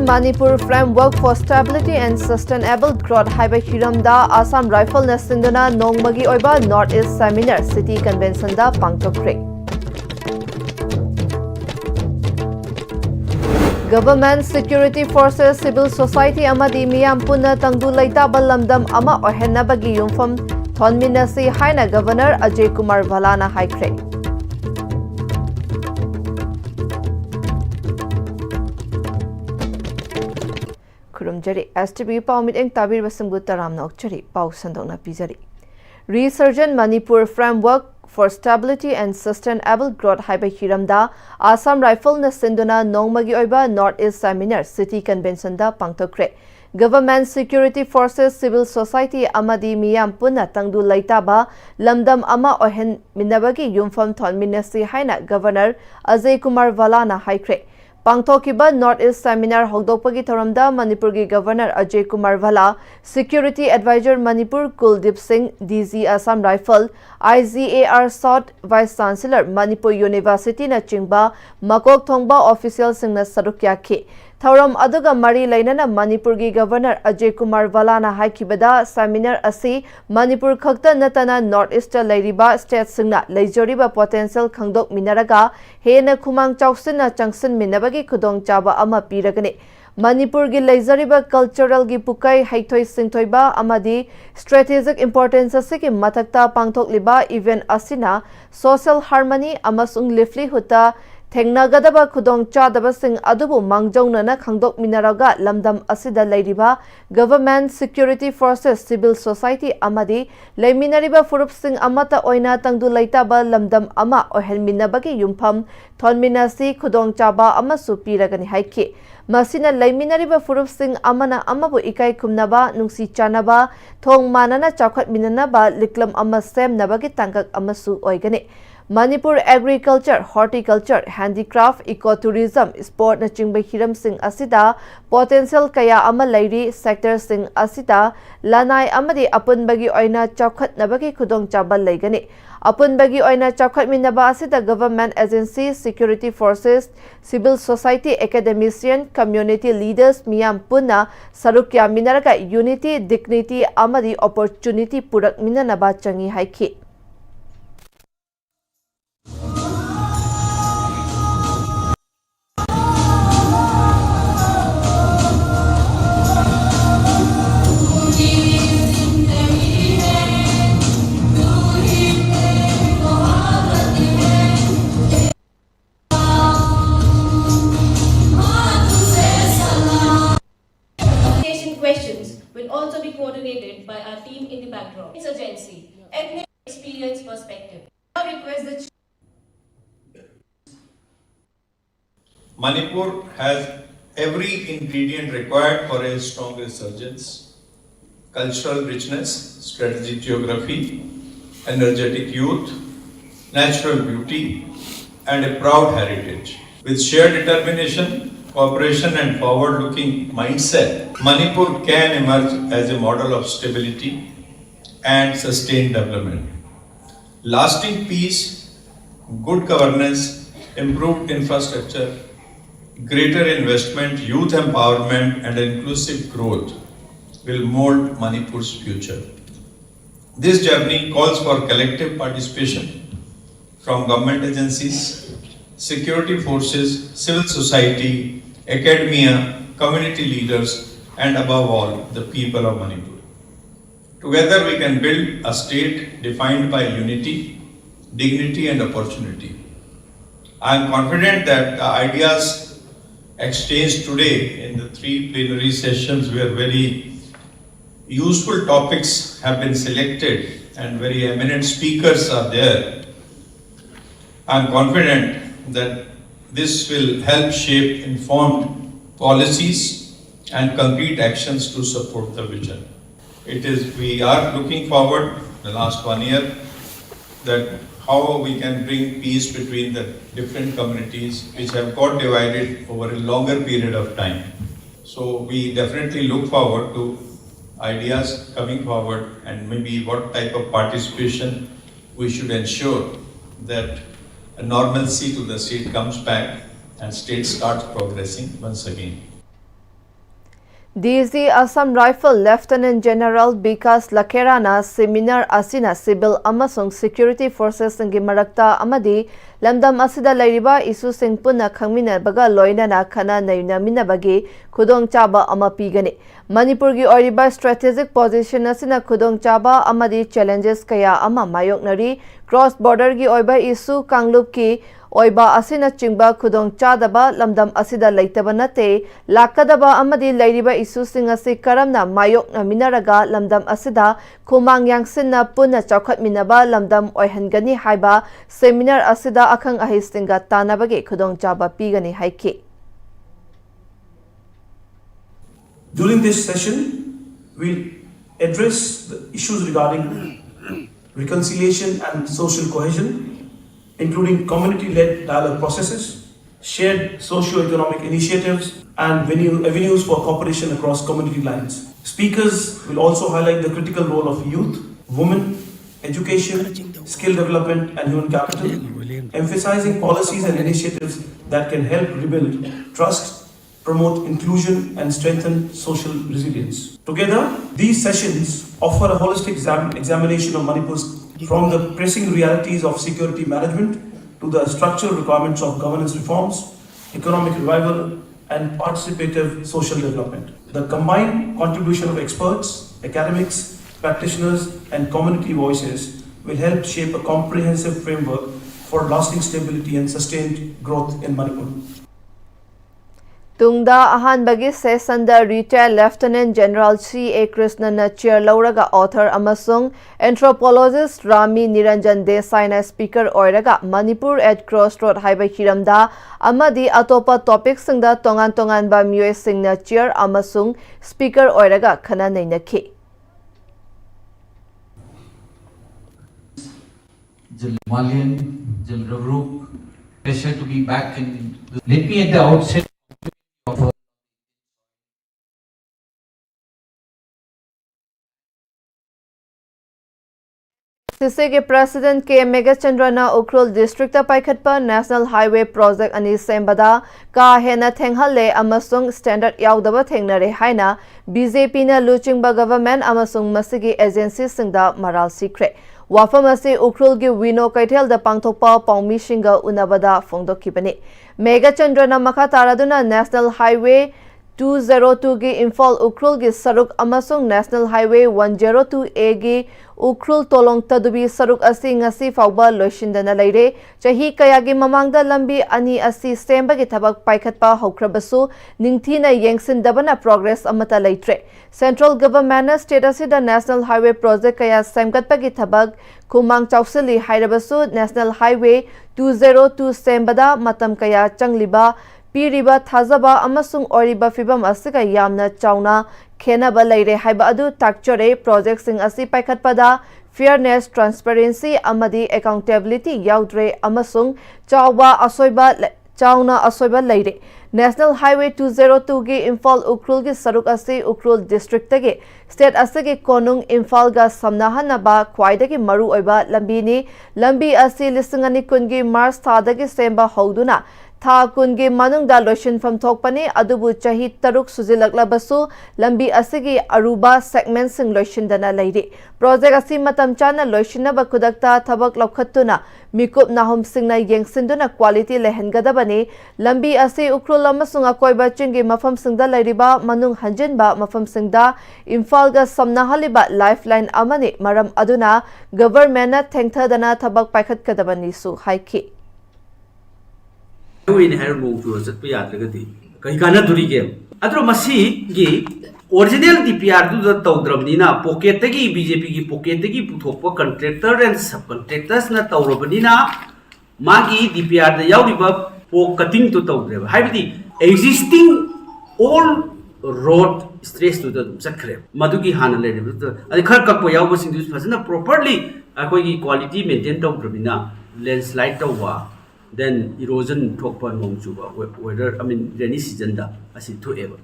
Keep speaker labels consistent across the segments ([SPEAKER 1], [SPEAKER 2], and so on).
[SPEAKER 1] Manipur Framework for Stability and Sustainable Growth haiba hiramda Assam Rifle na sinduna nongmagi oiba North East Seminar City Convention da pangtokre. Government, security forces, civil society amadi miyam punna tangdu leitaba lamdam ama ohennabagi yumfam thonminasi haina Governor Ajay Kumar Bhalana haikre. Am-Istv Paumit Eng Tabir Basamgut Taramna Okchari Pau Sandona Pizari. Resurgent Manipur Framework for Stability and Sustainable Growth haiba hiramda Assam Rifle na sinduna nongmagi oiba North East Seminar City Convention da pangtokre. Government, security forces, civil society amadi miyam punna tangdu leitaba lamdam ama ohen minabagi yumfam thonminasi haina Governor Ajay Kumar Bhalana haikre. Pangthokiba North East Seminar Hogdokpagi Thoramda Manipurgi Governor Ajay Kumar Bhala, Security Advisor Manipur Kuldeep Singh, DG Assam Rifle, IGAR South Vice Chancellor Manipur University na chingba Makok Thongba official singna saruk yakhi. Thoram aduga mari lainana Manipurgi Governor Ajay Kumar Bhala na haikibada seminar asi Manipur khakta natana North East leiriba state singna leijoriba potential khangdok minaraga hena khumang chauksina changsin minabagi khudong chaba ama piragani. Manipur gi leijariba cultural gi pukai haithoi singthoiba amadi strategic importance asiki mathakta pangthokliba event asina social harmony amasung livelihood ta Thengnagadaba khudong chadaba sing adubu mangjaunana khangdok minaraga lamdam asida leiriba government, security forces, civil society amadi leiminariba furup sing amata oina tangdu leitaba lamdam ama ohelminabagi yumpham thonminasi khudong chaba amasu piragani haiki. Masina leiminariba furup sing amana amabu ikai kumnaba nungsi chanaba thong manana chakhat minanaba liklam ama sem nabagi tangak amasu oigani. Manipur agriculture, horticulture, handicraft, ecotourism, sport na chingba hiram sing asida potential kaya ama lairi sector sing asida lanai amadi apunbagi oina chakhat nabagi khudong chaba leigani. Apunbagi oina chakhat minaba asida government agencies, security forces, civil society, academician, community leaders miyam punna sarukya minaraga unity, dignity amadi opportunity purak minanaba changi haiki.
[SPEAKER 2] Questions will also be coordinated by our team in the backdrop. Insurgency, ethnic experience perspective. I request the
[SPEAKER 3] Manipur has every ingredient required for a strong resurgence: cultural richness, strategic geography, energetic youth, natural beauty, and a proud heritage. With shared determination, cooperation and forward-looking mindset, Manipur can emerge as a model of stability and sustained development. Lasting peace, good governance, improved infrastructure, greater investment, youth empowerment and inclusive growth will mold Manipur's future. This journey calls for collective participation from government agencies, security forces, civil society, academia, community leaders, and above all, the people of Manipur. Together we can build a state defined by unity, dignity, and opportunity. I am confident that the ideas exchanged today in the 3 plenary sessions where very useful topics have been selected and very eminent speakers are there. I am confident that this will help shape informed policies and concrete actions to support the vision. We are looking forward the last 1 year that how we can bring peace between the different communities which have got divided over a longer period of time. So we definitely look forward to ideas coming forward and maybe what type of participation we should ensure that a normalcy to the state comes back and state starts progressing once again.
[SPEAKER 1] DZ Assam Rifle Lieutenant General Bikas Lakerana seminar asina civil amasung security forces ngi marakta amadi lamdam asida lairiba isu sing punna khangmina baga loinana khana naina minabagi khudong chaba ama pigani Manipur gi oriba strategic position asina khudong chaba amadi challenges kaya ama mayoknari cross border gi oiba isu kanglup ki oiba asina chingba khudong chadaba lamdam asida leitaba nate lakadaba amadi lairiba isu sing asi karamna mayokna minaraga lamdam asida khumang yangsinna punna chakhat minaba lamdam oihangani haiba seminar asida akhang ahistinga tanabage khudong chaba pigani haiki.
[SPEAKER 4] During this session, we'll address the issues regarding reconciliation and social cohesion, including community-led dialogue processes, shared socio-economic initiatives, and avenues for cooperation across community lines. Speakers will also highlight the critical role of youth, women, education, skill development, and human capital, emphasizing policies and initiatives that can help rebuild trust, promote inclusion, and strengthen social resilience. Together, these sessions offer a holistic examination of Manipur's from the pressing realities of security management to the structural requirements of governance reforms, economic revival, and participative social development. The combined contribution of experts, academics, practitioners, and community voices will help shape a comprehensive framework for lasting stability and sustained growth in Manipur.
[SPEAKER 1] Tungda ahanbagi sesanda retired Lieutenant General C.A. Krishnan chair lauraga author amasung anthropologist Rami Niranjan Desai na speaker oiraga Manipur at Crossroad haiba hiramda amadi atopa topic singda tongan ba miyoi singna chair amasung speaker oiraga khana nainaki.
[SPEAKER 5] Jal Malian, Jal Ravruk, pleasure to be back in. Let me at the outset of
[SPEAKER 1] CC के President K. Megachandrana Ukhrul District Paikhatpa National Highway Project ani sembada ka hena thenghale amasung standard yaudaba thengnare haina BJP na luchingba government amasung masigi agency singda maral sikre wafam ase Ukhrul gi Wino Kaithel da pangthokpa paumi singa unabada phongdokibani Megachandrana makha taraduna National Highway 202 gi Imphal Ukhrul gi saruk amasung National Highway 102A gi Ukhrul tolong tadubi saruk asi ngasi fauba loishindana leire chahi kayagi mamangda lambi ani asi sembagi thabak paikhatpa hokrabasu ningthina yengsindabana progress amata leitre Central Government state asida National Highway project kaya semgatpagi thabak kumang chausili hairabasu National Highway 202 sembada matam kaya changliba Piriba Thazaba amasung oriba fibam asika yamna chauna khenaba leire haiba adu takchore project sing asi paikhatpada fairness transparency amadi accountability yaudre amasung chauna asoiba leire National Highway 202 gi Imphal Ukhrul gi saruk asi Ukhrul district ge state asigi konung Imphal ga samnahanaba khwaidagi maru oiba lambi ni lambi asi lisingani kungi March thadagi semba hoduna Tha kungi manungda loishin from thokpani adubu chahi taruk sujilaklabasu lambi asigi aruba segment sing loishindana leiri project asi matam chana loishinaba kudakta thabak lokhattuna mikup nahum singna yengsinduna quality lehengadabani lambi asi Ukhrul amasung akoiba chingi mafam singda leiriba manung hanjinba mafam singda Imphal ga samnahaliba lifeline amani maram aduna government na thengthadana thabak paikhatkadabani su haiki
[SPEAKER 6] in hair move to a piatagati. Kaikana Durigam. Atro Masi gi original DPR to the Taudramina, Pocketagi, BJP, Pocketagi, Putopo, contractor and subcontractors, not Taurobanina, Magi, DPR, the Yauriba, po cutting to Taudra. Have the existing all road stress to the Sakre, Maduki Hanale, the Karkapo Yawas in this person properly, a quality maintained Taudramina, landslide over. Then erosion talk on Mongchuba, whether rainy season da as it to ever.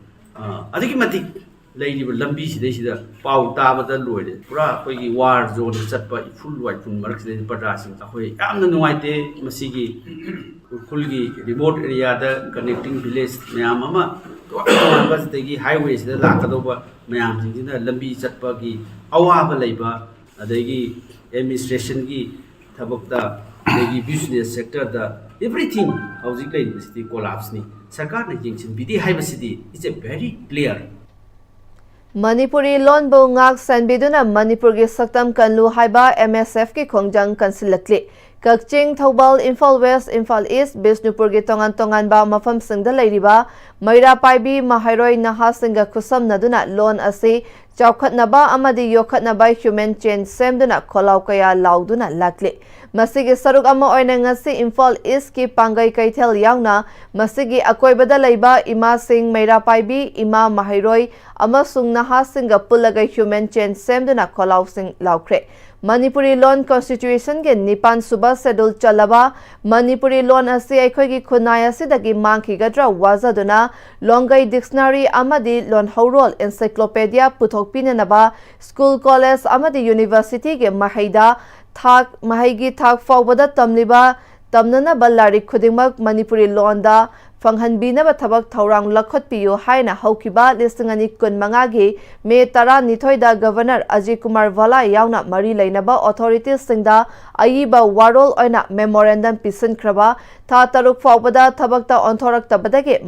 [SPEAKER 6] I think Matic lady will lumpy, they see the Pau Taba the Lloyd, Pra, war zone, Sapa, full white from Marks, Padrasing, Ahoy, I'm the Noite, Masigi, Kulgi, remote area, the connecting village, Mama, तोंगानबसदगी highway से लाकदोबा मयामसिंगसिना लंबी चटपगी अवाबा लैबा अदगी administration की थबकता अदगी business sector दा everything हौजिक लैबसिदी कोलैप्स नि सरकार ने यिंगसिन बिदि हाइबसिदी it's a very clear
[SPEAKER 1] Manipuri lon bo ngak sanbiduna Manipur gi saktam kanlu haiba MSF ki khongjang kansilakli Kakching Thobal Imphal West Imphal East Bisnupur gi tongan ba mafam singda leiriba Maira Paibi Mahairoi Naha Singa kusam naduna lon ase chawkhatnaba amadi yokhatnaba human chain semduna kholau kaya lauduna lakli Masigi saruk ama oina ngasi Imphal East ki pangai kaithel yauna masigi akoibada leiba Ima Singh Maira Paibi Ima Mahairoi amasung Naha Singa pulaga human chain semduna kholau sing laukre Manipuri Loan Constitution ke Nipan Suba Sedul Chalaba Manipuri Loan asi aikhoi gi khunai asidagi mangki gadra wazaduna Longai Dictionary amadi Loan Haurol Encyclopedia puthokpinanaba School College amadi University ke Mahaida Thak Mahaigi Thak Fawbada Tamliba Tamnana Ballari Khudingmak Manipuri Loan da Fanghanbinaba Thabak Thaurang Lakhot Piyo Haina Haukiba Listingani Kun Mangagi Me Tara Nithoida Governor Ajay Kumar Vala Yauna Mari Lainaba Authorities Singda Ayiba Warol Oina Memorandum Pisan Kraba Tha Taruk Fawbada Thabakta Onthorak Tabadage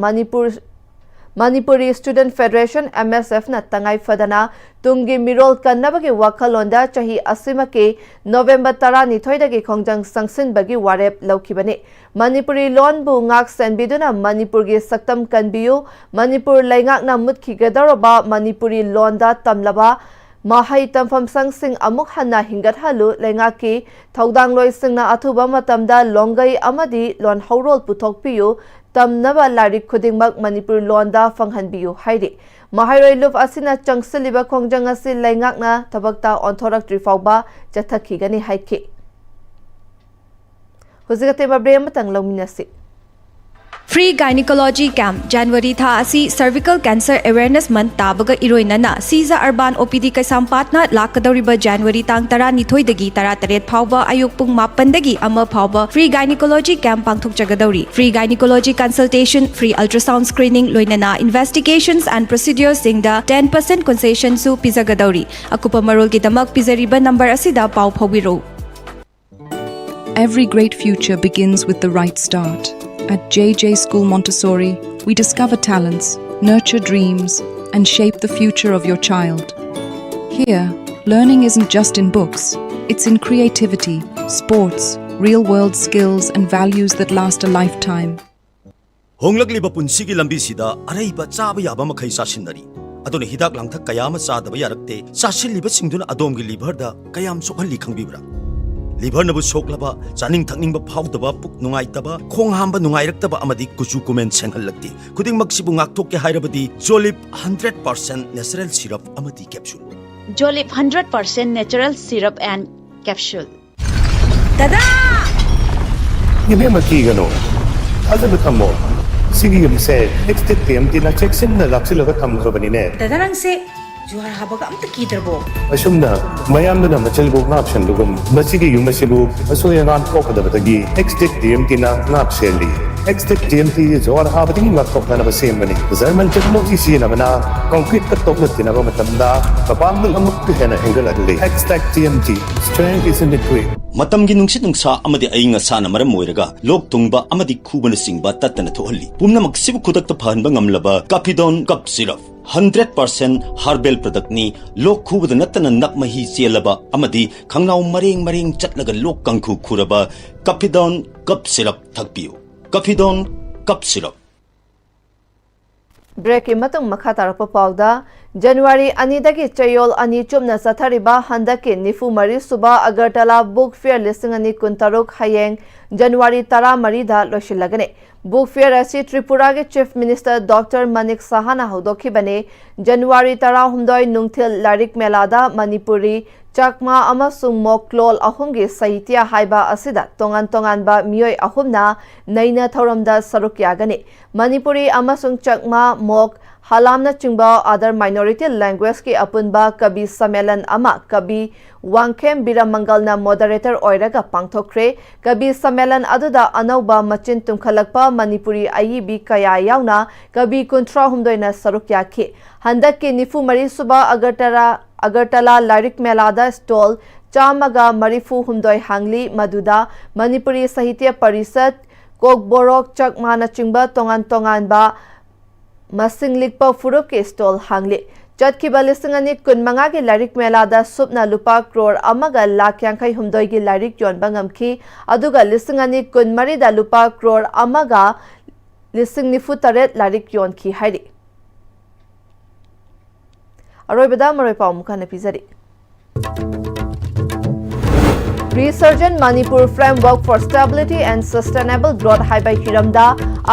[SPEAKER 1] Manipuri Student Federation MSF na tangai fadana tungi mirol kannabagi wakhalonda chahi asima ke November tara nithoidagi khongjang sangsin bagi warep laukibani Manipuri loan bu ngak senbiduna Manipur gi saktam kanbiyu Manipur laingak na mutkhi gadaroba Manipuri loan da tamlaba Mahai tamfam sangsing amuk hanna hingat halu laingaki thaudang loi singna athuba matamda longai amadi lon haurol puthokpiyu Tamnaba Lari Kudingmak Manipur Londa Fanghanbiyu Hairi. Mahairoi Luf Asina Changsiliba Kongjang Asi Laingakna Tabakta Onthorak Trifauba Jathakigani Haiki. Huzigate Babrema Tang Lominasi.
[SPEAKER 7] Free Gynecology Camp January tha asi Cervical Cancer Awareness Month tabaga iroinana Siza Urban OPD Kaisampatna lakadoriba January tang tara nithoi dagi tara taret phawba ayuk pung mapan dagi ama phawba Free Gynecology Camp pangthok jagadauri Free Gynecology Consultation Free Ultrasound Screening loinana Investigations and Procedures singda 10% concession su pizagadauri akupa marol gidamak pizariba number asida paw phawiro
[SPEAKER 8] Every great future begins with the right start. At JJ School Montessori, we discover talents, nurture dreams, and shape the future of your child. Here, learning isn't just in books, it's in creativity, sports, real-world skills, and values that last a lifetime.
[SPEAKER 9] Honglakliba punsigi lambisida araiba chaba yaba makhai sasinari. Aduna hidak langthak kayama chadaba yarakte sasiliba singduna adomgi liver da kayam sokhalli khangbibra. Liver nabu soklaba chaning thakning ba phawdaba puk nungai taba khong hamba nungai raktaba amadi kuchu kumen senghal lakti khuding maksibu ngakthok ke hairabadi Jolip 100% natural syrup amadi capsule
[SPEAKER 10] Jolip 100% natural syrup and capsule
[SPEAKER 7] Tada
[SPEAKER 11] Yeme makigano Azabu thammo Sigi yumse next time tina checksin na lapsilaga thamlo banine
[SPEAKER 7] Tadarang se Juhar habaga amta kidrabo
[SPEAKER 11] Asumna mayamna machalbu napshan lugum masigi yumasibu asoyangan kokadabagi next time tina napseli next time ti jor habati ngakokna na basemani German technology sina bana concrete katokna tina ba matamda kapamul amuk hena hengal adli next TMT strength is in the tree
[SPEAKER 9] Matamgi nungsit nungsa amadi ainga sana maram moiraga lok tungba amadi khubana singba tatana thohalli pumna maksibu khudakta phanba ngamlaba Capidon cup syrup 100% herbal product ni lok khubada natana nakmahi chelaba amadi khangnau maring chatlaga lok kangkhu khuraba Capidon cup syrup thakpiu Capidon cup syrup
[SPEAKER 1] Break imatung makhatarapa pawda January anidagi chayol ani chumna sathariba handaki nifu mari suba Agartala Book Fair listing ani kuntaruk hayeng January tara marida loshilagane Book Fair asi Tripura ke Chief Minister Dr. Manik Sahana hodokhi bane January tara humdoi nungthil larik melada Manipuri Chakma amasung moklol ahumgi sahitya haiba asida tongan ba miyoi ahumna naina thoramda saruk yagane Manipuri amasung Chakma mok halamna chingba other minority language ki apunba kabi samelan ama kabi wangkhem biramangalna moderator oiraga pangthokre kabi samelan aduda anauba machin tumkhalakpa manipuri ayibi kaya yauna kabi kuntra humdoina saruk yakhi handak ki nifu mari suba agartala lyric melada stall chamaga marifu humdoi hangli maduda manipuri sahitya parisad kokborok chakmana chingba tongan ba masing likpa furup ke stall hangli Jatkiba lisingani kunmanga ki lyric melada supna lupa crore amaga lakh yankai humdoi ki lyric yon bangamki aduga lisingani kunmari da lupa crore amaga lising nifu taret lyric yon ki hairi aroi bada maroi pau muka napizari Resurgent Manipur Framework for Stability and Sustainable Growth Haibai Hiramda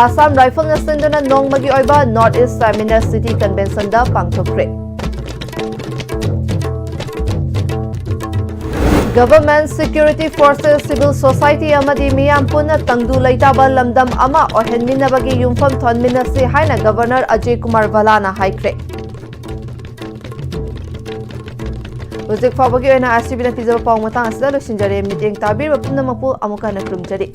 [SPEAKER 1] Assam Rifle na sinduna nongmagi oiba North East Seminar City Convention da pangthokre. Government, security forces, civil society amadi miyam puna tangdu laitaba lamdam ama ohenminabagi yumfam thonminasi haina Governor Ajay Kumar Valana haikre. Uzik fabagi oina Am-Istv na pizza pang matang asda lo sinjare meeting tabir wapun na mapu amuka na krumjari.